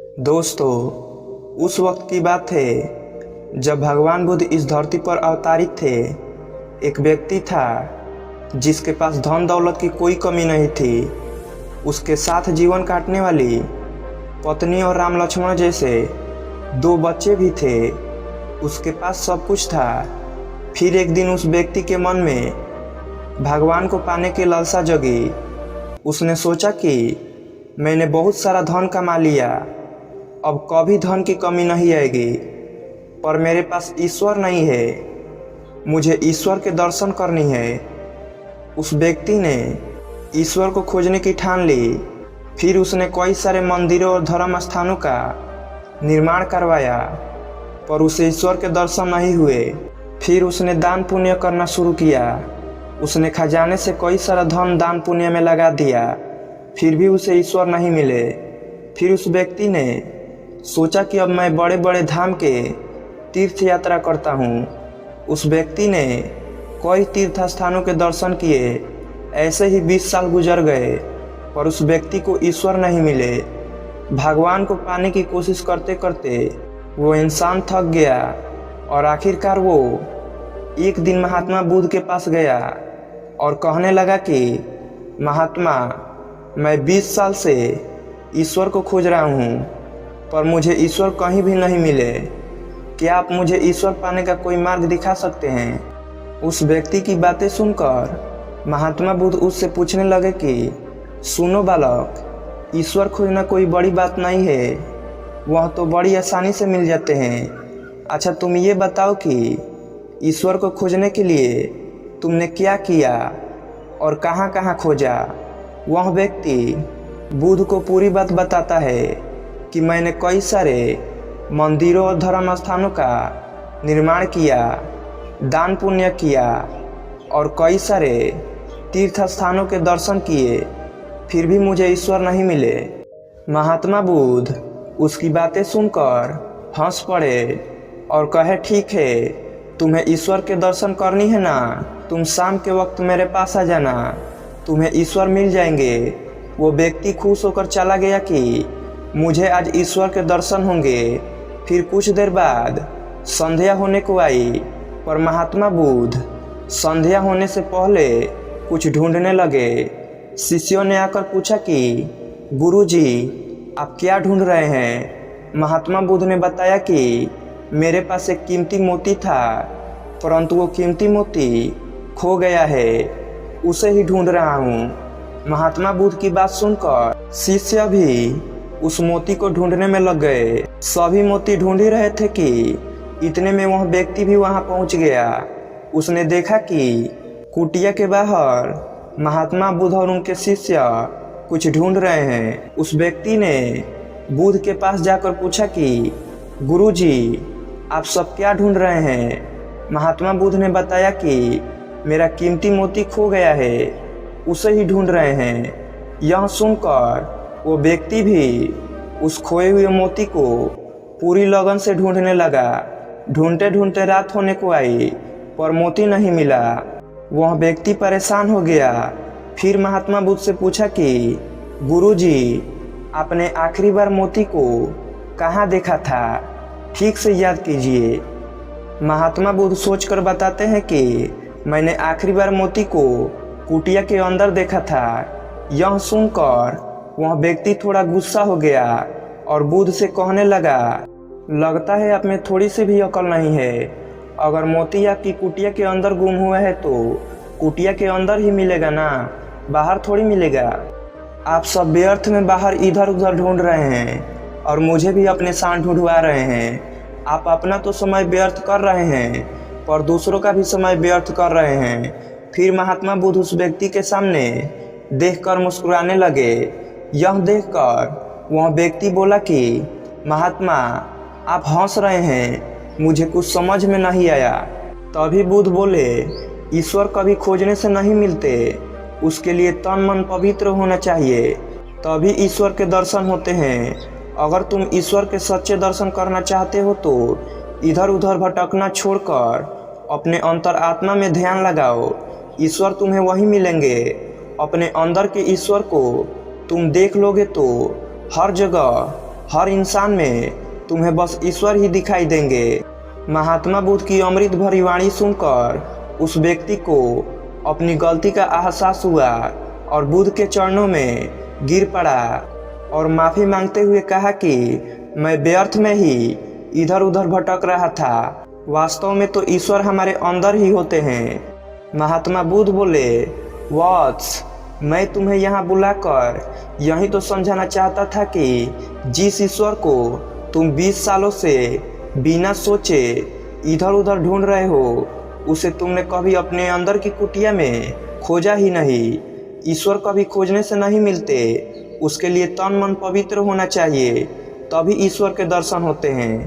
दोस्तों, उस वक्त की बात है जब भगवान बुद्ध इस धरती पर अवतरित थे। एक व्यक्ति था जिसके पास धन दौलत की कोई कमी नहीं थी। उसके साथ जीवन काटने वाली पत्नी और राम लक्ष्मण जैसे दो बच्चे भी थे। उसके पास सब कुछ था। फिर एक दिन उस व्यक्ति के मन में भगवान को पाने की लालसा जगी। उसने सोचा कि मैंने बहुत सारा धन कमा लिया, अब कभी धन की कमी नहीं आएगी, पर मेरे पास ईश्वर नहीं है। मुझे ईश्वर के दर्शन करनी है। उस व्यक्ति ने ईश्वर को खोजने की ठान ली। फिर उसने कई सारे मंदिरों और धर्म स्थानों का निर्माण करवाया, पर उसे ईश्वर के दर्शन नहीं हुए। फिर उसने दान पुण्य करना शुरू किया। उसने खजाने से कई सारा धन दान पुण्य में लगा दिया, फिर भी उसे ईश्वर नहीं मिले। फिर उस व्यक्ति ने सोचा कि अब मैं बड़े बड़े धाम के तीर्थ यात्रा करता हूँ। उस व्यक्ति ने कई तीर्थ स्थानों के दर्शन किए। ऐसे ही 20 साल गुजर गए, पर उस व्यक्ति को ईश्वर नहीं मिले। भगवान को पाने की कोशिश करते करते वो इंसान थक गया और आखिरकार वो एक दिन महात्मा बुद्ध के पास गया और कहने लगा कि महात्मा, मैं 20 साल से ईश्वर को खोज रहा हूँ, पर मुझे ईश्वर कहीं भी नहीं मिले। क्या आप मुझे ईश्वर पाने का कोई मार्ग दिखा सकते हैं? उस व्यक्ति की बातें सुनकर महात्मा बुद्ध उससे पूछने लगे कि सुनो बालक, ईश्वर खोजना कोई बड़ी बात नहीं है, वह तो बड़ी आसानी से मिल जाते हैं। अच्छा, तुम ये बताओ कि ईश्वर को खोजने के लिए तुमने क्या किया और कहाँ कहाँ खोजा? वह व्यक्ति बुद्ध को पूरी बात बताता है कि मैंने कई सारे मंदिरों और धर्म स्थानों का निर्माण किया, दान पुण्य किया और कई सारे तीर्थ स्थानों के दर्शन किए, फिर भी मुझे ईश्वर नहीं मिले। महात्मा बुद्ध उसकी बातें सुनकर हंस पड़े और कहे, ठीक है, तुम्हें ईश्वर के दर्शन करनी है ना, तुम शाम के वक्त मेरे पास आ जाना, तुम्हें ईश्वर मिल जाएंगे। वो व्यक्ति खुश होकर चला गया कि मुझे आज ईश्वर के दर्शन होंगे। फिर कुछ देर बाद संध्या होने को आई, पर महात्मा बुद्ध संध्या होने से पहले कुछ ढूंढने लगे। शिष्यों ने आकर पूछा कि गुरुजी, आप क्या ढूंढ रहे हैं? महात्मा बुद्ध ने बताया कि मेरे पास एक कीमती मोती था, परंतु वो कीमती मोती खो गया है, उसे ही ढूंढ रहा हूँ। महात्मा बुद्ध की बात सुनकर शिष्य भी उस मोती को ढूंढने में लग गए। सभी मोती ढूंढ ही रहे थे कि इतने में वह व्यक्ति भी वहां पहुंच गया। उसने देखा कि कुटिया के बाहर महात्मा बुद्ध और उनके शिष्य कुछ ढूंढ रहे हैं। उस व्यक्ति ने बुद्ध के पास जाकर पूछा कि गुरुजी, आप सब क्या ढूंढ रहे हैं? महात्मा बुद्ध ने बताया कि मेरा कीमती मोती खो गया है, उसे ही ढूंढ रहे हैं। यह सुनकर वो व्यक्ति भी उस खोए हुए मोती को पूरी लगन से ढूंढने लगा। ढूंढते ढूंढते रात होने को आई, पर मोती नहीं मिला। वह व्यक्ति परेशान हो गया। फिर महात्मा बुद्ध से पूछा कि गुरुजी, आपने आखिरी बार मोती को कहाँ देखा था? ठीक से याद कीजिए। महात्मा बुद्ध सोचकर बताते हैं कि मैंने आखिरी बार मोती को कुटिया के अंदर देखा था। यह सुनकर वह व्यक्ति थोड़ा गुस्सा हो गया और बुद्ध से कहने लगा, लगता है आप में थोड़ी सी भी अकल नहीं है। अगर मोती आपकी कुटिया के अंदर गुम हुआ है तो कुटिया के अंदर ही मिलेगा ना, बाहर थोड़ी मिलेगा। आप सब व्यर्थ में बाहर इधर उधर ढूंढ रहे हैं और मुझे भी अपने साथ ढूंढवा रहे हैं। आप अपना तो समय व्यर्थ कर रहे हैं, पर दूसरों का भी समय व्यर्थ कर रहे हैं। फिर महात्मा बुद्ध उस व्यक्ति के सामने देखकर मुस्कुराने लगे। यह देखकर वह व्यक्ति बोला कि महात्मा, आप हंस रहे हैं, मुझे कुछ समझ में नहीं आया। तभी बुद्ध बोले, ईश्वर कभी खोजने से नहीं मिलते, उसके लिए तन मन पवित्र होना चाहिए, तभी ईश्वर के दर्शन होते हैं। अगर तुम ईश्वर के सच्चे दर्शन करना चाहते हो तो इधर उधर भटकना छोड़कर अपने अंतरात्मा में ध्यान लगाओ, ईश्वर तुम्हें वहीं मिलेंगे। अपने अंदर के ईश्वर को तुम देख लोगे तो हर जगह हर इंसान में तुम्हें बस ईश्वर ही दिखाई देंगे। महात्मा बुद्ध की अमृत भरी वाणी सुनकर उस व्यक्ति को अपनी गलती का एहसास हुआ और बुद्ध के चरणों में गिर पड़ा और माफ़ी मांगते हुए कहा कि मैं व्यर्थ में ही इधर उधर भटक रहा था। वास्तव में तो ईश्वर हमारे अंदर ही होते हैं। महात्मा बुद्ध बोले, वत्स, मैं तुम्हें यहाँ बुलाकर यही तो समझाना चाहता था कि जिस ईश्वर को तुम 20 सालों से बिना सोचे इधर उधर ढूंढ रहे हो, उसे तुमने कभी अपने अंदर की कुटिया में खोजा ही नहीं। ईश्वर कभी खोजने से नहीं मिलते, उसके लिए तन मन पवित्र होना चाहिए, तभी ईश्वर के दर्शन होते हैं।